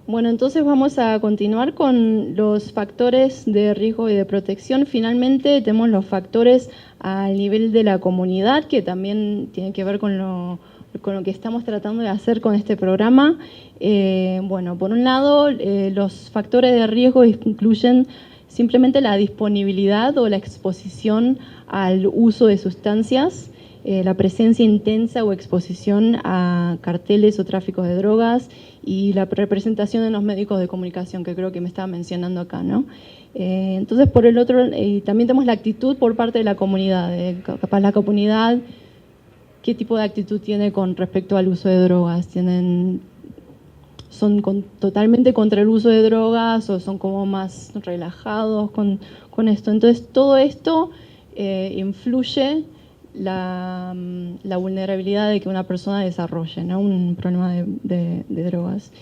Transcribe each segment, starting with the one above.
Bueno, entonces vamos a continuar con los factores de riesgo y de protección. Finalmente tenemos los factores al nivel de la comunidad, que también tiene que ver con lo que estamos tratando de hacer con este programa. Bueno, por un lado, los factores de riesgo incluyen simplemente la disponibilidad o la exposición al uso de sustancias, la presencia intensa o exposición a carteles o tráfico de drogas y la representación en los médicos de comunicación, que creo que me estaba mencionando acá, ¿no? Entonces, por el otro, también tenemos la actitud por parte de la comunidad. Capaz la comunidad, ¿qué tipo de actitud tiene con respecto al uso de drogas? ¿Son totalmente contra el uso de drogas o son como más relajados con esto? Entonces, todo esto influye la vulnerabilidad de que una persona desarrolle, ¿no?, un problema de drogas.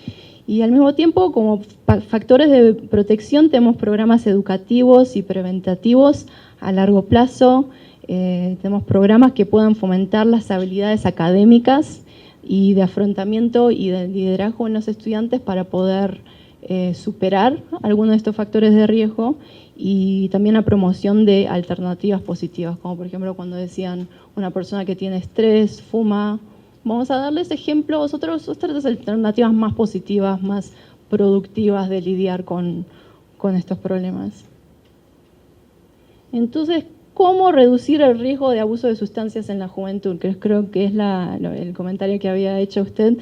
Y al mismo tiempo, como factores de protección, tenemos programas educativos y preventativos a largo plazo. Tenemos programas que puedan fomentar las habilidades académicas y de afrontamiento y de liderazgo en los estudiantes para poder superar algunos de estos factores de riesgo, y también la promoción de alternativas positivas, como por ejemplo cuando decían una persona que tiene estrés, fuma. Vamos a darles ejemplos, otras alternativas más positivas, más productivas de lidiar con estos problemas. Entonces, ¿cómo reducir el riesgo de abuso de sustancias en la juventud? Que creo que es el comentario que había hecho usted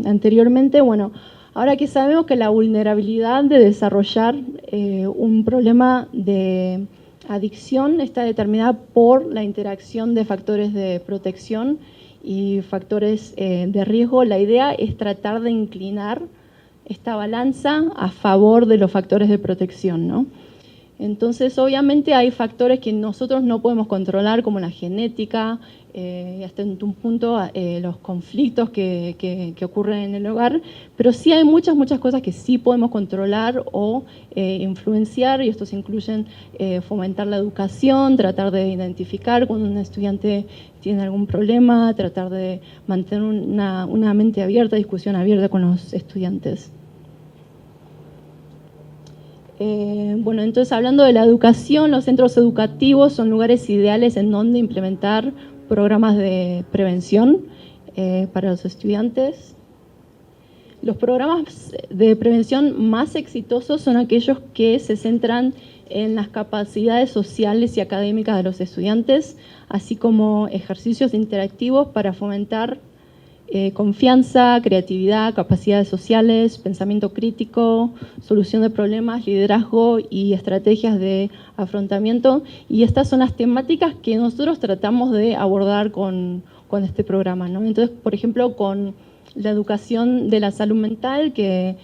anteriormente. Bueno, ahora que sabemos que la vulnerabilidad de desarrollar un problema de adicción está determinada por la interacción de factores de protección y factores de riesgo, la idea es tratar de inclinar esta balanza a favor de los factores de protección, ¿no? Entonces, obviamente hay factores que nosotros no podemos controlar, como la genética, hasta en un punto los conflictos que ocurren en el hogar, pero sí hay muchas cosas que sí podemos controlar o influenciar, y estos incluyen fomentar la educación, tratar de identificar cuando un estudiante tiene algún problema, tratar de mantener una mente abierta, discusión abierta con los estudiantes. Bueno, entonces hablando de la educación, los centros educativos son lugares ideales en donde implementar programas de prevención para los estudiantes. Los programas de prevención más exitosos son aquellos que se centran en las capacidades sociales y académicas de los estudiantes, así como ejercicios interactivos para fomentar confianza, creatividad, capacidades sociales, pensamiento crítico, solución de problemas, liderazgo y estrategias de afrontamiento. Y estas son las temáticas que nosotros tratamos de abordar con este programa, ¿no? Entonces, por ejemplo, con la educación de la salud mental que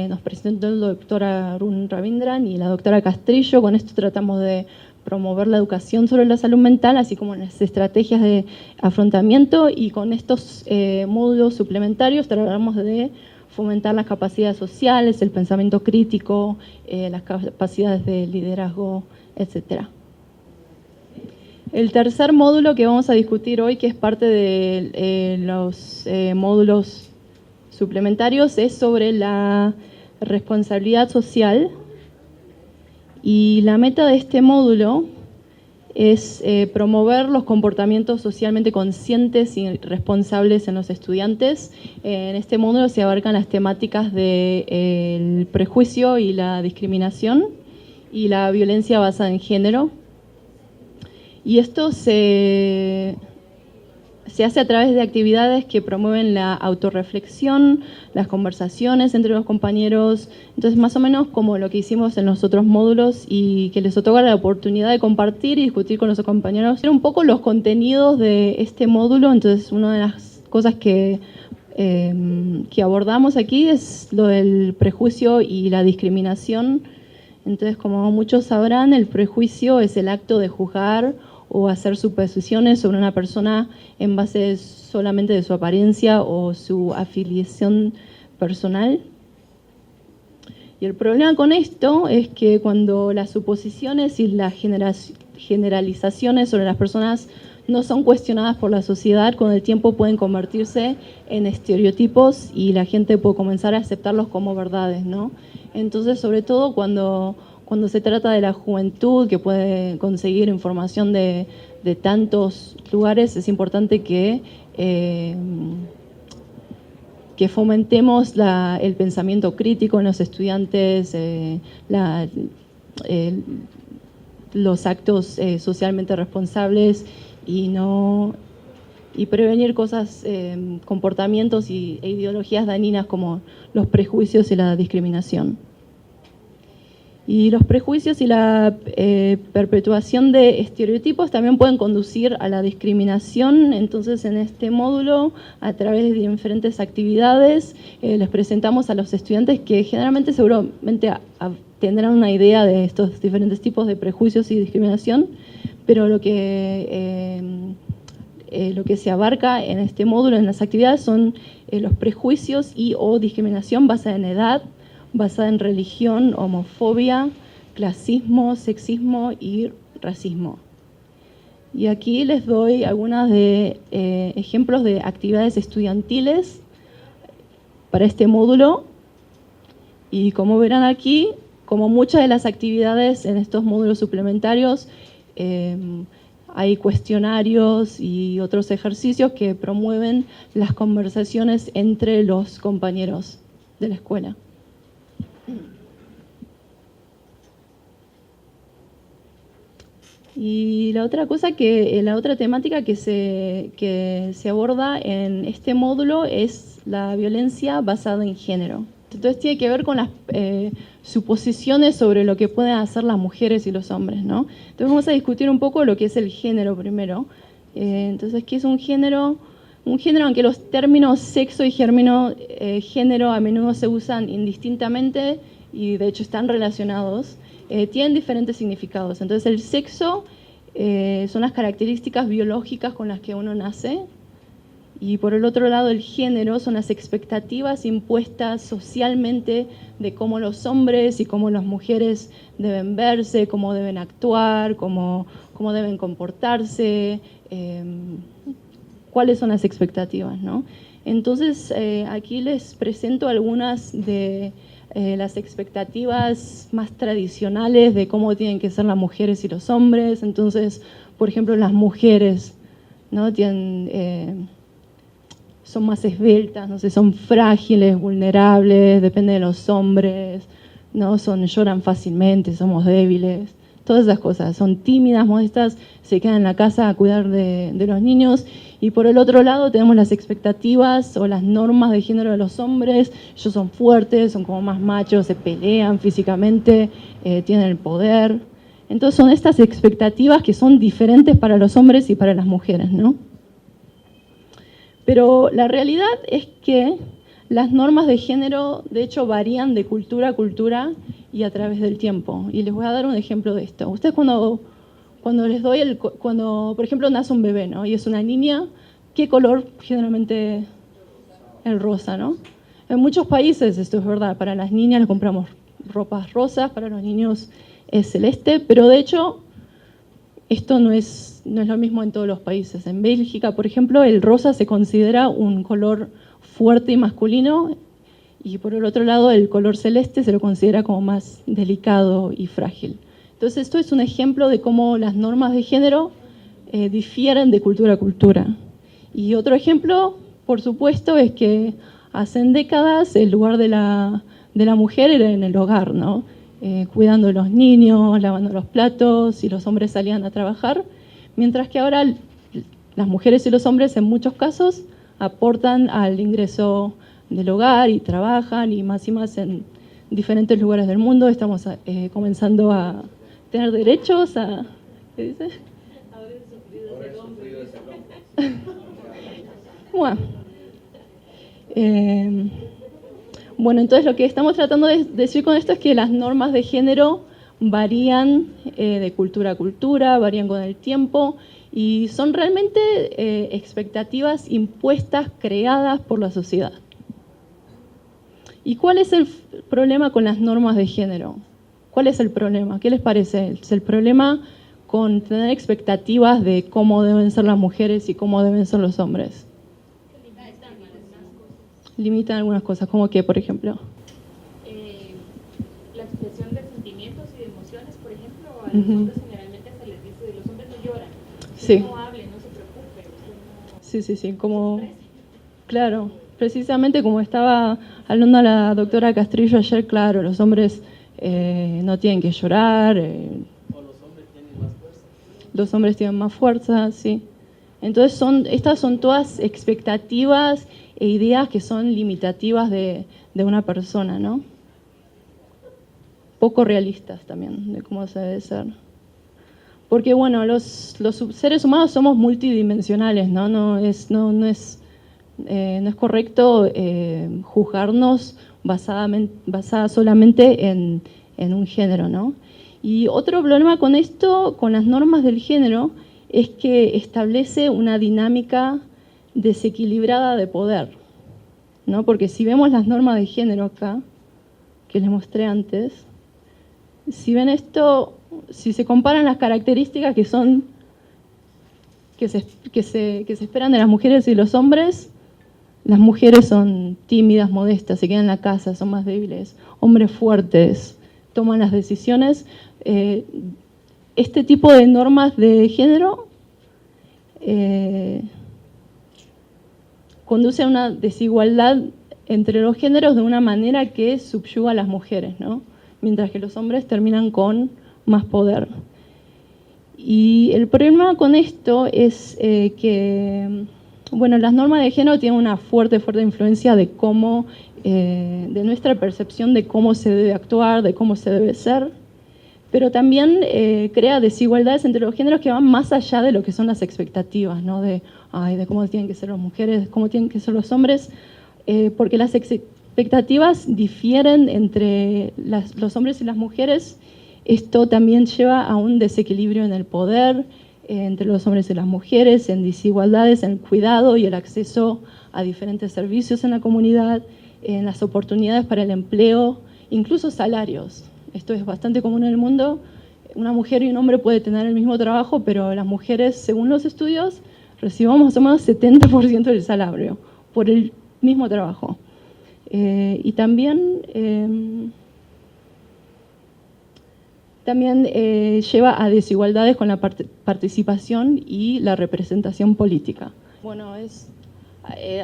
nos presentó el doctor Arun Ravindran y la doctora Castrillo, con esto tratamos de promover la educación sobre la salud mental, así como las estrategias de afrontamiento, y con estos módulos suplementarios tratamos de fomentar las capacidades sociales, el pensamiento crítico, las capacidades de liderazgo, etc. El tercer módulo que vamos a discutir hoy, que es parte de los módulos suplementarios, es sobre la responsabilidad social. Y la meta de este módulo es promover los comportamientos socialmente conscientes y responsables en los estudiantes. En este módulo se abarcan las temáticas del prejuicio y la discriminación y la violencia basada en género. Y esto se hace a través de actividades que promueven la autorreflexión, las conversaciones entre los compañeros. Entonces, más o menos como lo que hicimos en los otros módulos, y que les otorga la oportunidad de compartir y discutir con los compañeros un poco los contenidos de este módulo. Entonces, una de las cosas que abordamos aquí es lo del prejuicio y la discriminación. Entonces, como muchos sabrán, el prejuicio es el acto de juzgar o hacer suposiciones sobre una persona en base solamente de su apariencia o su afiliación personal. Y el problema con esto es que cuando las suposiciones y las generalizaciones sobre las personas no son cuestionadas por la sociedad, con el tiempo pueden convertirse en estereotipos y la gente puede comenzar a aceptarlos como verdades, ¿no? Entonces, sobre todo cuando se trata de la juventud, que puede conseguir información de tantos lugares, es importante que fomentemos el pensamiento crítico en los estudiantes, los actos socialmente responsables y prevenir cosas, comportamientos e ideologías dañinas como los prejuicios y la discriminación. Y los prejuicios y la perpetuación de estereotipos también pueden conducir a la discriminación. Entonces, en este módulo, a través de diferentes actividades, les presentamos a los estudiantes que generalmente seguramente tendrán una idea de estos diferentes tipos de prejuicios y discriminación, pero lo que se abarca en este módulo, en las actividades, son los prejuicios y o discriminación basada en edad, basada en religión, homofobia, clasismo, sexismo y racismo. Y aquí les doy algunos ejemplos de actividades estudiantiles para este módulo. Y como verán aquí, como muchas de las actividades en estos módulos suplementarios, hay cuestionarios y otros ejercicios que promueven las conversaciones entre los compañeros de la escuela. Y la otra temática que se aborda en este módulo es la violencia basada en género. Entonces tiene que ver con las suposiciones sobre lo que pueden hacer las mujeres y los hombres, ¿no? Entonces vamos a discutir un poco lo que es el género primero. Entonces, ¿qué es un género? Un género, aunque los términos sexo y género a menudo se usan indistintamente y de hecho están relacionados, tienen diferentes significados. Entonces, el sexo son las características biológicas con las que uno nace, y por el otro lado, el género son las expectativas impuestas socialmente de cómo los hombres y cómo las mujeres deben verse, cómo deben actuar, cómo deben comportarse, cuáles son las expectativas, ¿no? Entonces, aquí les presento algunas de las expectativas más tradicionales de cómo tienen que ser las mujeres y los hombres. Entonces, por ejemplo, las mujeres, ¿no? Son más esbeltas, no sé, son frágiles, vulnerables, depende de los hombres, ¿no? Lloran fácilmente, somos débiles, todas esas cosas. Son tímidas, modestas, se quedan en la casa a cuidar de los niños. Y por el otro lado tenemos las expectativas o las normas de género de los hombres. Ellos son fuertes, son como más machos, se pelean físicamente, tienen el poder. Entonces son estas expectativas que son diferentes para los hombres y para las mujeres, ¿no? Pero la realidad es que las normas de género, de hecho, varían de cultura a cultura y a través del tiempo. Y les voy a dar un ejemplo de esto. Ustedes cuando por ejemplo, nace un bebé, ¿no? Y es una niña, ¿qué color generalmente? El rosa, ¿no? En muchos países esto es verdad. Para las niñas les compramos ropas rosas, para los niños es celeste, pero de hecho esto no es lo mismo en todos los países. En Bélgica, por ejemplo, el rosa se considera un color fuerte y masculino, y por el otro lado el color celeste se lo considera como más delicado y frágil. Entonces esto es un ejemplo de cómo las normas de género difieren de cultura a cultura. Y otro ejemplo, por supuesto, es que hace décadas el lugar de la mujer era en el hogar, ¿no? Cuidando a los niños, lavando los platos, y los hombres salían a trabajar, mientras que ahora las mujeres y los hombres en muchos casos aportan al ingreso del hogar y trabajan, y más en diferentes lugares del mundo. Estamos comenzando a tener derechos a... ¿Qué dice? Bueno, entonces lo que estamos tratando de decir con esto es que las normas de género varían de cultura a cultura, varían con el tiempo, y son realmente expectativas impuestas, creadas por la sociedad. ¿Y cuál es el problema con las normas de género? ¿Cuál es el problema? ¿Qué les parece? ¿Es el problema con tener expectativas de cómo deben ser las mujeres y cómo deben ser los hombres. Limitan algunas cosas, como que, por ejemplo. La expresión de sentimientos y de emociones, por ejemplo, a los hombres generalmente se les dice, los hombres no lloran, sí. No hablen, no se preocupen. No, sí, como, claro, precisamente como estaba hablando la doctora Castrillo ayer, claro, los hombres no tienen que llorar. O los hombres tienen más fuerza. Los hombres tienen más fuerza, sí. Entonces estas son todas expectativas e ideas que son limitativas de una persona, ¿no? Poco realistas también de cómo se debe ser. Porque bueno, los seres humanos somos multidimensionales, ¿no? No es correcto juzgarnos basada solamente en un género, ¿no? Y otro problema con esto, con las normas del género, es que establece una dinámica desequilibrada de poder, ¿no? Porque si vemos las normas de género acá, que les mostré antes, si ven esto, si se comparan las características que se esperan de las mujeres y los hombres, las mujeres son tímidas, modestas, se quedan en la casa, son más débiles. Hombres fuertes, toman las decisiones. Este tipo de normas de género conduce a una desigualdad entre los géneros de una manera que subyuga a las mujeres, ¿no? Mientras que los hombres terminan con más poder. Y el problema con esto es que, bueno, las normas de género tienen una fuerte influencia de cómo, de nuestra percepción de cómo se debe actuar, de cómo se debe ser, pero también crea desigualdades entre los géneros que van más allá de lo que son las expectativas, ¿no? De cómo tienen que ser las mujeres, cómo tienen que ser los hombres, porque las expectativas difieren entre los hombres y las mujeres. Esto también lleva a un desequilibrio en el poder entre los hombres y las mujeres, en desigualdades en el cuidado y el acceso a diferentes servicios en la comunidad, en las oportunidades para el empleo, incluso salarios. Esto es bastante común en el mundo. Una mujer y un hombre pueden tener el mismo trabajo, pero las mujeres, según los estudios, recibimos más o menos 70% del salario por el mismo trabajo. Y también lleva a desigualdades con la participación y la representación política. Bueno, es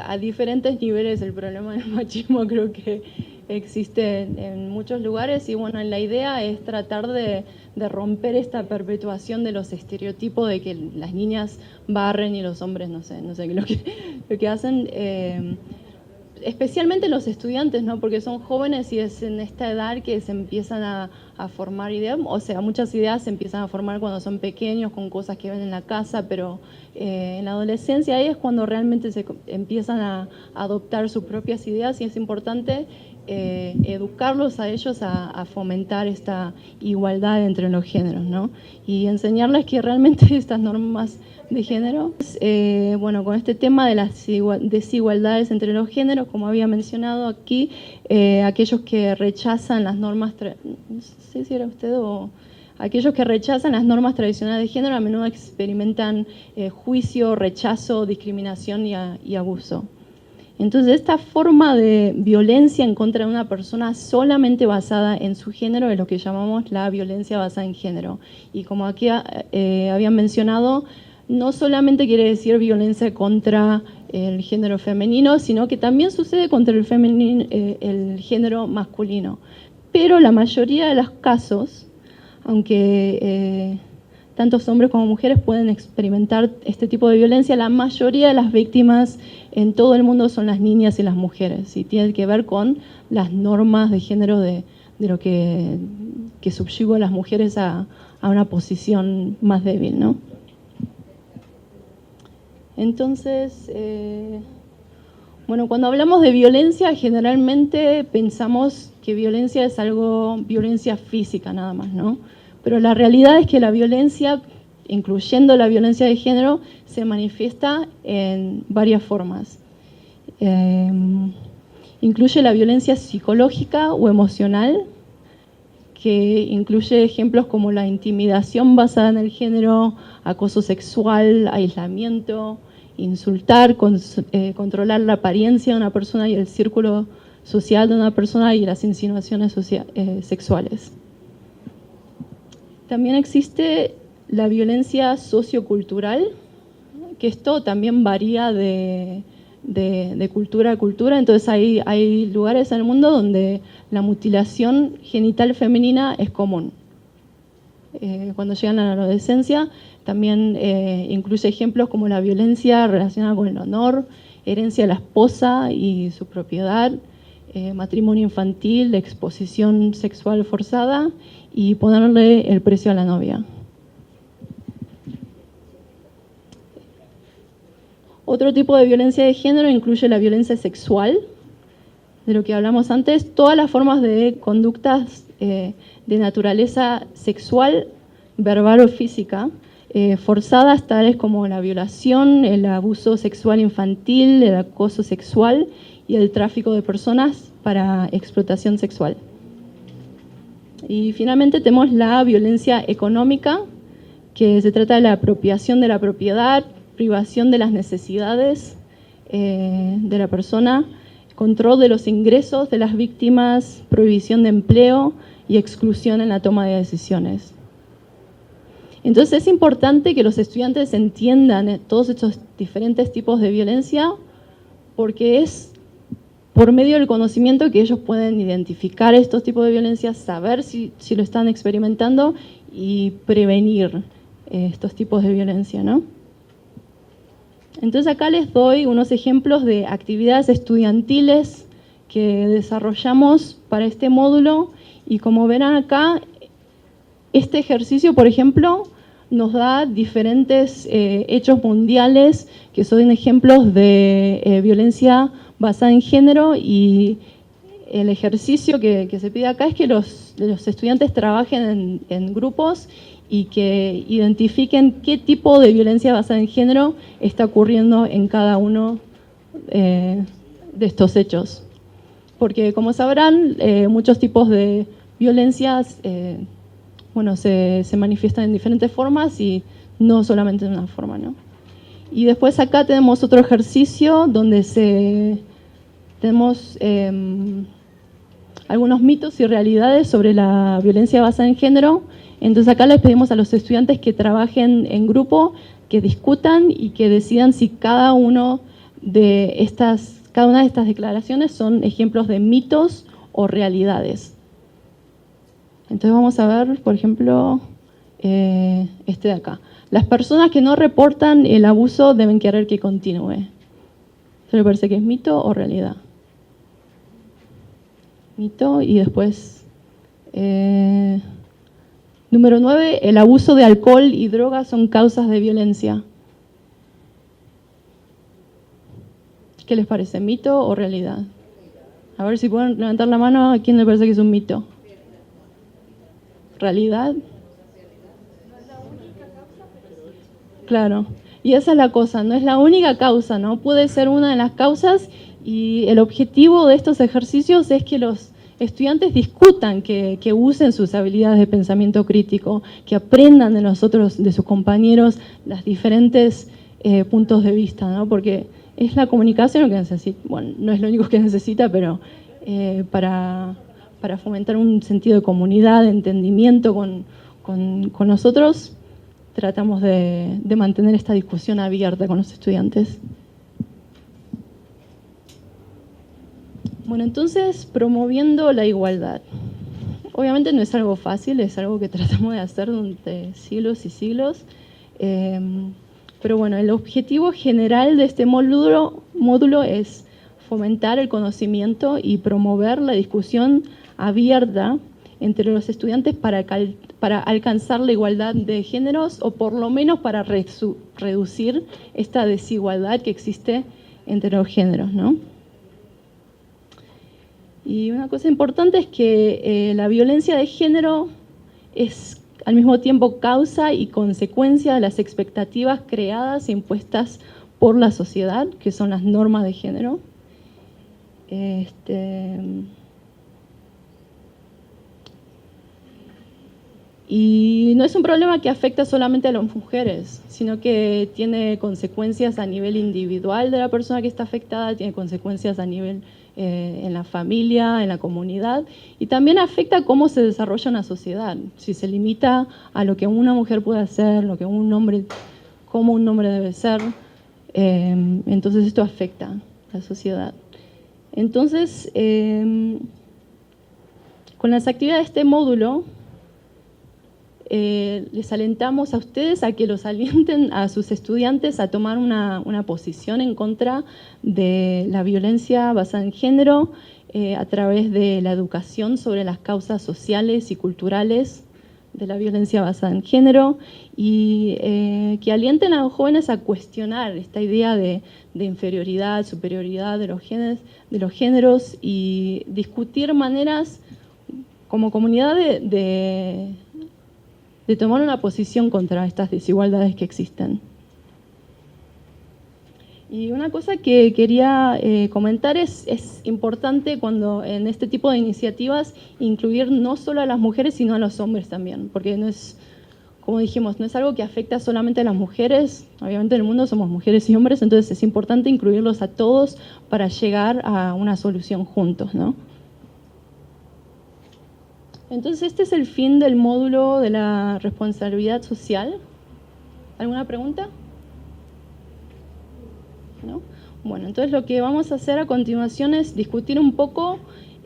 a diferentes niveles el problema del machismo, creo que existe en muchos lugares, y bueno, la idea es tratar de romper esta perpetuación de los estereotipos de que las niñas barren y los hombres no sé lo que hacen. Especialmente los estudiantes, ¿no? Porque son jóvenes y es en esta edad que se empiezan a formar ideas, o sea, muchas ideas se empiezan a formar cuando son pequeños, con cosas que ven en la casa, pero en la adolescencia ahí es cuando realmente se empiezan a adoptar sus propias ideas, y es importante educarlos a ellos a fomentar esta igualdad entre los géneros, ¿no? Y enseñarles que realmente estas normas de género, bueno, con este tema de las desigualdades entre los géneros, como había mencionado aquí, aquellos que rechazan las normas, no sé si era usted o aquellos que rechazan las normas tradicionales de género a menudo experimentan juicio, rechazo, discriminación y abuso. Entonces, esta forma de violencia en contra de una persona solamente basada en su género es lo que llamamos la violencia basada en género. Y como aquí habían mencionado, no solamente quiere decir violencia contra el género femenino, sino que también sucede contra el género masculino. Pero la mayoría de los casos, aunque tantos hombres como mujeres pueden experimentar este tipo de violencia, la mayoría de las víctimas en todo el mundo son las niñas y las mujeres, y tiene que ver con las normas de género de lo que subyuga a las mujeres a una posición más débil, ¿no? Entonces, bueno, cuando hablamos de violencia, generalmente pensamos que violencia es violencia física nada más, ¿no? Pero la realidad es que la violencia, incluyendo la violencia de género, se manifiesta en varias formas. Incluye la violencia psicológica o emocional, que incluye ejemplos como la intimidación basada en el género, acoso sexual, aislamiento, insultar, controlar la apariencia de una persona y el círculo social de una persona y las insinuaciones sexuales. También existe la violencia sociocultural, que esto también varía de cultura a cultura. Entonces hay lugares en el mundo donde la mutilación genital femenina es común. Cuando llegan a la adolescencia, también incluye ejemplos como la violencia relacionada con el honor, herencia de la esposa y su propiedad, matrimonio infantil, exposición sexual forzada y ponerle el precio a la novia. Otro tipo de violencia de género incluye la violencia sexual, de lo que hablamos antes, todas las formas de conductas de naturaleza sexual, verbal o física, forzadas, tales como la violación, el abuso sexual infantil, el acoso sexual y el tráfico de personas para explotación sexual. Y finalmente tenemos la violencia económica, que se trata de la apropiación de la propiedad, privación de las necesidades de la persona, control de los ingresos de las víctimas, prohibición de empleo y exclusión en la toma de decisiones. Entonces es importante que los estudiantes entiendan todos estos diferentes tipos de violencia, porque es por medio del conocimiento que ellos pueden identificar estos tipos de violencia, saber si lo están experimentando y prevenir estos tipos de violencia, ¿no? Entonces acá les doy unos ejemplos de actividades estudiantiles que desarrollamos para este módulo y como verán acá, este ejercicio, por ejemplo, nos da diferentes hechos mundiales que son ejemplos de violencia basada en género y el ejercicio que se pide acá es que los estudiantes trabajen en grupos y que identifiquen qué tipo de violencia basada en género está ocurriendo en cada uno de estos hechos. Porque como sabrán, muchos tipos de violencias se manifiestan en diferentes formas y no solamente en una forma, ¿no? Y después acá tenemos otro ejercicio donde tenemos algunos mitos y realidades sobre la violencia basada en género. Entonces acá les pedimos a los estudiantes que trabajen en grupo, que discutan y que decidan si cada una de estas declaraciones son ejemplos de mitos o realidades. Entonces vamos a ver, por ejemplo, este de acá. Las personas que no reportan el abuso deben querer que continúe. ¿Se le parece que es mito o realidad? Mito. Y después, número 9, el abuso de alcohol y drogas son causas de violencia. ¿Qué les parece, mito o realidad? A ver si pueden levantar la mano a quién le parece que es un mito. ¿Realidad? Claro, y esa es la cosa, no es la única causa, ¿no? Puede ser una de las causas y el objetivo de estos ejercicios es que los estudiantes discutan, que usen sus habilidades de pensamiento crítico, que aprendan de nosotros, de sus compañeros, los diferentes puntos de vista, ¿no? Porque es la comunicación lo que necesita, bueno, no es lo único que necesita, pero para fomentar un sentido de comunidad, de entendimiento con nosotros, tratamos de mantener esta discusión abierta con los estudiantes. Bueno, entonces, promoviendo la igualdad. Obviamente no es algo fácil, es algo que tratamos de hacer durante siglos y siglos. Pero bueno, el objetivo general de este módulo es fomentar el conocimiento y promover la discusión abierta entre los estudiantes para alcanzar la igualdad de géneros o por lo menos para reducir esta desigualdad que existe entre los géneros, ¿no? Y una cosa importante es que la violencia de género es al mismo tiempo causa y consecuencia de las expectativas creadas e impuestas por la sociedad, que son las normas de género. Y no es un problema que afecta solamente a las mujeres, sino que tiene consecuencias a nivel individual de la persona que está afectada, tiene consecuencias a nivel en la familia, en la comunidad, y también afecta cómo se desarrolla una sociedad. Si se limita a lo que una mujer puede hacer, lo que un hombre, cómo un hombre debe ser, entonces esto afecta a la sociedad. Entonces, con las actividades de este módulo, les alentamos a ustedes a que los alienten a sus estudiantes a tomar una posición en contra de la violencia basada en género a través de la educación sobre las causas sociales y culturales de la violencia basada en género y que alienten a los jóvenes a cuestionar esta idea de inferioridad, superioridad de los géneros y discutir maneras como comunidad de tomar una posición contra estas desigualdades que existen. Y una cosa que quería comentar es importante cuando en este tipo de iniciativas incluir no solo a las mujeres, sino a los hombres también, porque no es, como dijimos, no es algo que afecta solamente a las mujeres. Obviamente en el mundo somos mujeres y hombres, entonces es importante incluirlos a todos para llegar a una solución juntos, ¿no? Entonces este es el fin del módulo de la responsabilidad social. ¿Alguna pregunta? ¿No? Bueno, entonces lo que vamos a hacer a continuación es discutir un poco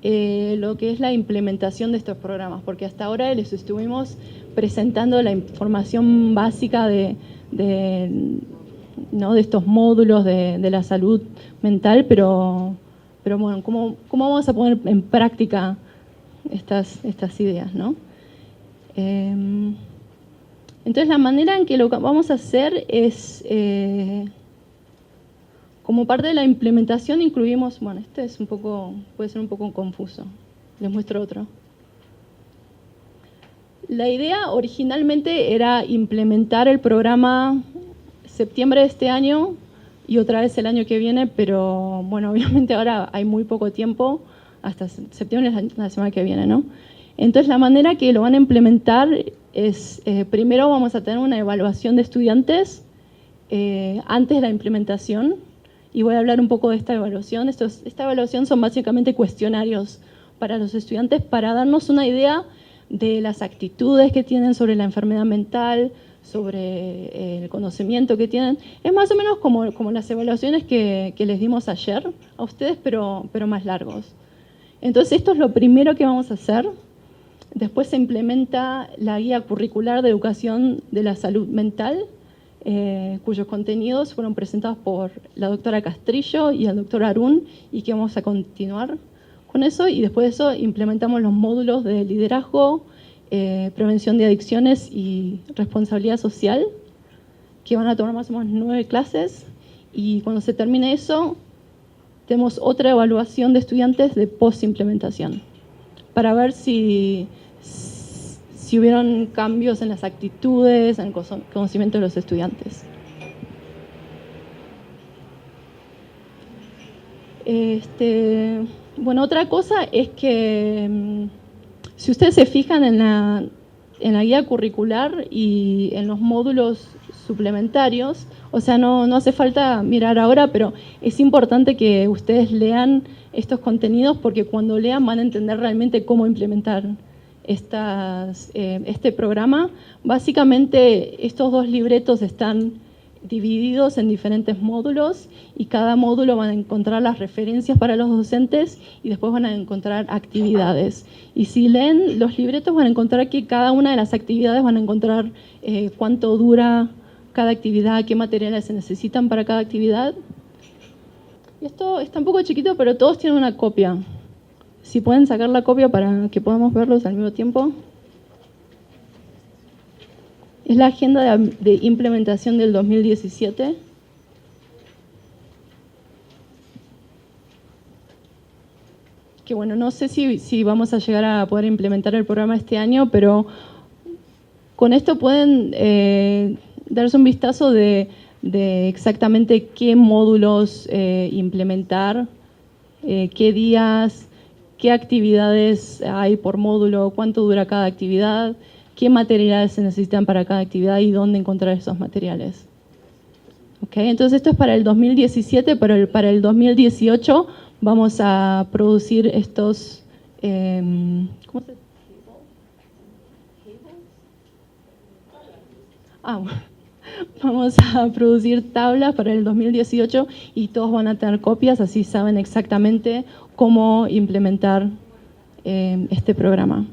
lo que es la implementación de estos programas, porque hasta ahora les estuvimos presentando la información básica ¿no? de estos módulos de la salud mental, pero bueno, ¿cómo vamos a poner en práctica estas ideas, ¿no? Entonces la manera en que lo vamos a hacer es, como parte de la implementación incluimos, bueno, este es puede ser un poco confuso, les muestro otro. La idea originalmente era implementar el programa septiembre de este año y otra vez el año que viene, pero bueno, obviamente ahora hay muy poco tiempo, hasta septiembre es la semana que viene, ¿no? Entonces la manera que lo van a implementar es, primero vamos a tener una evaluación de estudiantes antes de la implementación, y voy a hablar un poco de esta evaluación. Esta evaluación son básicamente cuestionarios para los estudiantes para darnos una idea de las actitudes que tienen sobre la enfermedad mental, sobre el conocimiento que tienen. Es más o menos como las evaluaciones que les dimos ayer a ustedes, pero más largos. Entonces esto es lo primero que vamos a hacer. Después se implementa la guía curricular de educación de la salud mental, cuyos contenidos fueron presentados por la doctora Castrillo y el doctor Arún, y que vamos a continuar con eso. Y después de eso implementamos los módulos de liderazgo, prevención de adicciones y responsabilidad social, que van a tomar más o menos 9 clases. Y cuando se termine eso, tenemos otra evaluación de estudiantes de post-implementación para ver si hubieron cambios en las actitudes, en el conocimiento de los estudiantes. Bueno, otra cosa es que si ustedes se fijan en la guía curricular y en los módulos suplementarios, o sea, no hace falta mirar ahora, pero es importante que ustedes lean estos contenidos, porque cuando lean van a entender realmente cómo implementar este programa. Básicamente estos 2 libretos están divididos en diferentes módulos, y cada módulo van a encontrar las referencias para los docentes y después van a encontrar actividades. Y si leen los libretos van a encontrar que cada una de las actividades van a encontrar cuánto dura cada actividad, qué materiales se necesitan para cada actividad. Y esto está un poco chiquito, pero todos tienen una copia. Si pueden sacar la copia para que podamos verlos al mismo tiempo. Es la agenda de implementación del 2017. Que bueno, no sé si vamos a llegar a poder implementar el programa este año, pero con esto pueden darse un vistazo de exactamente qué módulos implementar, qué días, qué actividades hay por módulo, cuánto dura cada actividad. qué materiales se necesitan para cada actividad y dónde encontrar esos materiales. Okay, entonces esto es para el 2017, pero para el 2018 vamos a producir estos... ¿cómo se dice? Vamos a producir tablas para el 2018 y todos van a tener copias, así saben exactamente cómo implementar este programa.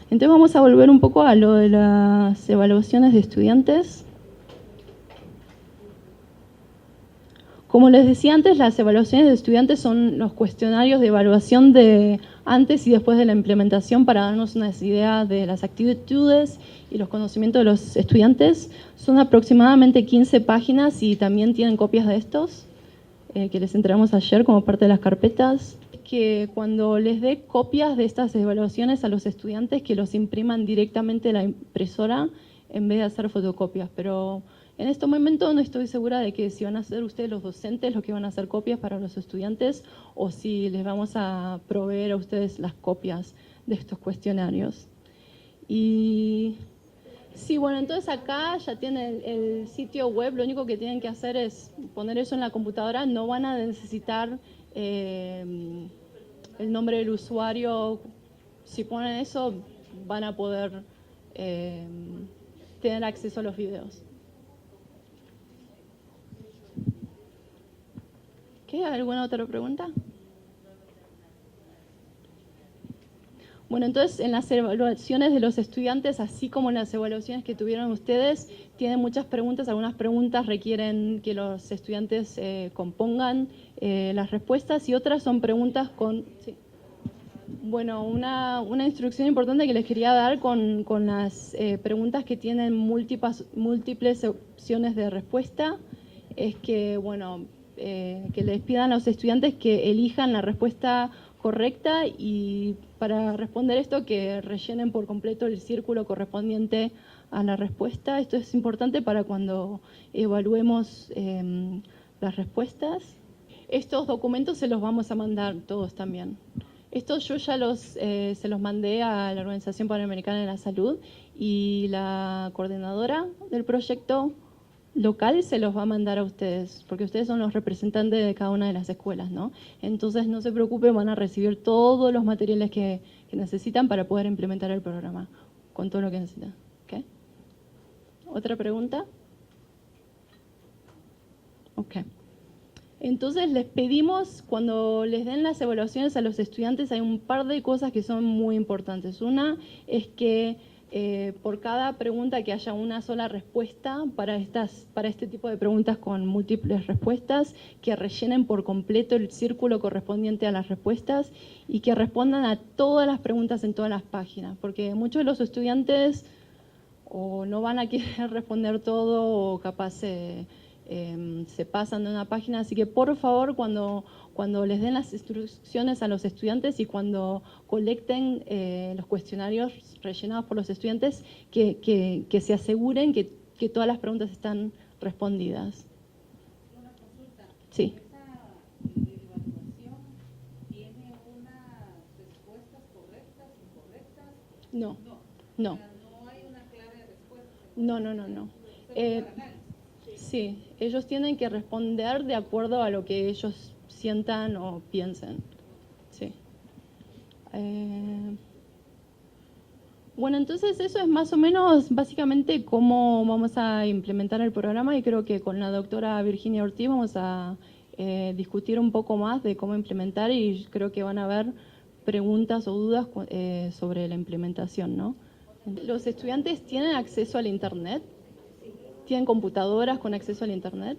Entonces vamos a volver un poco a lo de las evaluaciones de estudiantes. Como les decía antes, las evaluaciones de estudiantes son los cuestionarios de evaluación de antes y después de la implementación para darnos una idea de las actitudes y los conocimientos de los estudiantes. Son aproximadamente 15 páginas y también tienen copias de estos que les entregamos ayer como parte de las carpetas. Que cuando les dé copias de estas evaluaciones a los estudiantes, que los impriman directamente en la impresora en vez de hacer fotocopias. Pero en este momento no estoy segura de que si van a ser ustedes los docentes los que van a hacer copias para los estudiantes o si les vamos a proveer a ustedes las copias de estos cuestionarios. Y sí, bueno, entonces acá ya tienen el sitio web, lo único que tienen que hacer es poner eso en la computadora, no van a necesitar el nombre del usuario. Si ponen eso van a poder tener acceso a los videos. ¿Qué? ¿Alguna otra pregunta? Bueno, entonces en las evaluaciones de los estudiantes, así como en las evaluaciones que tuvieron ustedes, tienen muchas preguntas. Algunas preguntas requieren que los estudiantes compongan las respuestas y otras son preguntas con... Sí. Bueno, una instrucción importante que les quería dar con las preguntas que tienen múltiples opciones de respuesta es que, bueno, que les pidan a los estudiantes que elijan la respuesta correcta y para responder esto que rellenen por completo el círculo correspondiente a la respuesta. Esto es importante para cuando evaluemos las respuestas. Estos documentos se los vamos a mandar todos también. Estos yo ya se los mandé a la Organización Panamericana de la Salud y la coordinadora del proyecto local se los va a mandar a ustedes, porque ustedes son los representantes de cada una de las escuelas, ¿no? Entonces no se preocupen, van a recibir todos los materiales que necesitan para poder implementar el programa, con todo lo que necesitan. ¿Okay? ¿Otra pregunta? Ok. Entonces les pedimos, cuando les den las evaluaciones a los estudiantes, hay un par de cosas que son muy importantes. Una es que por cada pregunta que haya una sola respuesta para este tipo de preguntas con múltiples respuestas, que rellenen por completo el círculo correspondiente a las respuestas y que respondan a todas las preguntas en todas las páginas, porque muchos de los estudiantes o no van a querer responder todo o capaz se pasan de una página, así que por favor cuando les den las instrucciones a los estudiantes y cuando colecten los cuestionarios rellenados por los estudiantes, que se aseguren que todas las preguntas están respondidas. Una consulta. Sí. ¿Esa evaluación tiene unas respuestas correctas, incorrectas? No. No. No. O sea, no hay una clara respuesta. No. Sí, ellos tienen que responder de acuerdo a lo que ellos sientan o piensen. Sí. Bueno, entonces eso es más o menos básicamente cómo vamos a implementar el programa y creo que con la doctora Virginia Ortiz vamos a discutir un poco más de cómo implementar y creo que van a haber preguntas o dudas sobre la implementación, ¿no? ¿Los estudiantes tienen acceso al Internet? ¿Tienen computadoras con acceso al Internet?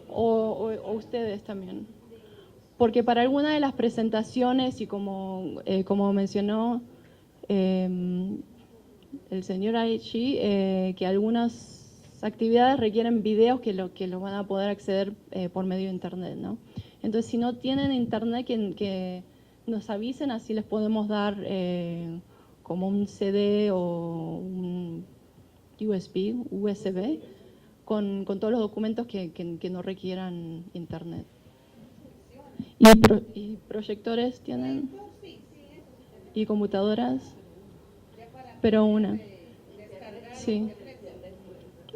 ¿O ustedes también? Porque para alguna de las presentaciones, y como mencionó el señor allí, que algunas actividades requieren videos que lo van a poder acceder por medio de Internet, ¿no? Entonces, si no tienen Internet, que nos avisen, así les podemos dar como un CD o un USB con todos los documentos que no requieran Internet. ¿Y proyectores tienen? Sí, y computadoras, pero una. Sí.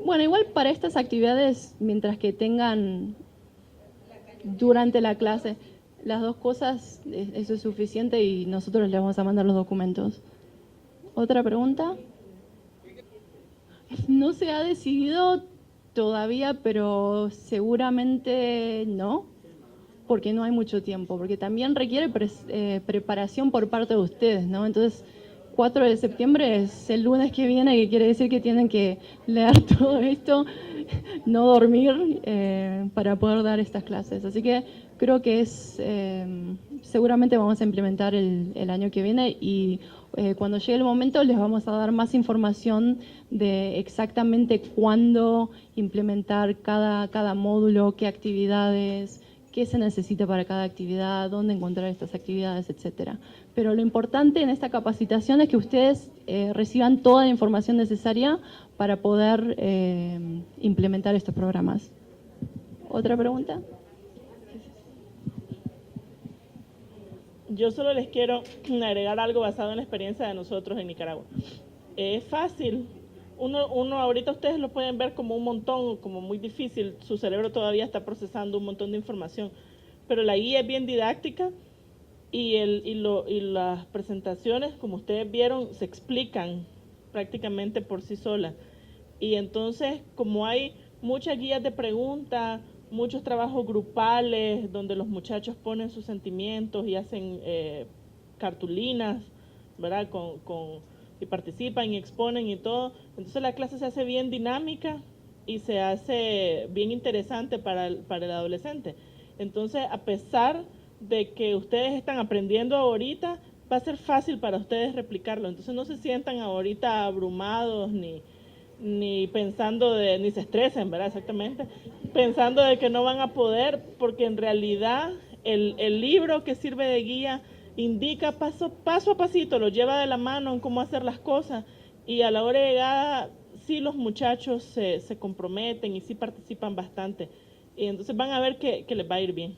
Bueno, igual para estas actividades, mientras que tengan durante la clase las dos cosas, eso es suficiente y nosotros les vamos a mandar los documentos. ¿Otra pregunta? No se ha decidido todavía, pero seguramente no, porque no hay mucho tiempo, porque también requiere preparación por parte de ustedes, ¿no? Entonces, 4 de septiembre es el lunes que viene, que quiere decir que tienen que leer todo esto, no dormir para poder dar estas clases. Así que creo que seguramente vamos a implementar el año que viene y cuando llegue el momento les vamos a dar más información de exactamente cuándo implementar cada módulo, qué actividades, qué se necesita para cada actividad, dónde encontrar estas actividades, etcétera. Pero lo importante en esta capacitación es que ustedes reciban toda la información necesaria para poder implementar estos programas. ¿Otra pregunta? Yo solo les quiero agregar algo basado en la experiencia de nosotros en Nicaragua. Es fácil. Uno ahorita ustedes lo pueden ver como un montón, como muy difícil. Su cerebro todavía está procesando un montón de información. Pero la guía es bien didáctica y las presentaciones, como ustedes vieron, se explican prácticamente por sí solas. Y entonces, como hay muchas guías de preguntas, muchos trabajos grupales donde los muchachos ponen sus sentimientos y hacen cartulinas, ¿verdad? Y participan y exponen y todo. Entonces la clase se hace bien dinámica y se hace bien interesante para el adolescente. Entonces, a pesar de que ustedes están aprendiendo ahorita, va a ser fácil para ustedes replicarlo. Entonces no se sientan ahorita abrumados ni pensando ni se estresen, ¿verdad? Exactamente, pensando de que no van a poder, porque en realidad el libro que sirve de guía indica paso a pasito, lo lleva de la mano en cómo hacer las cosas, y a la hora de llegada sí los muchachos se comprometen y sí participan bastante, y entonces van a ver que les va a ir bien.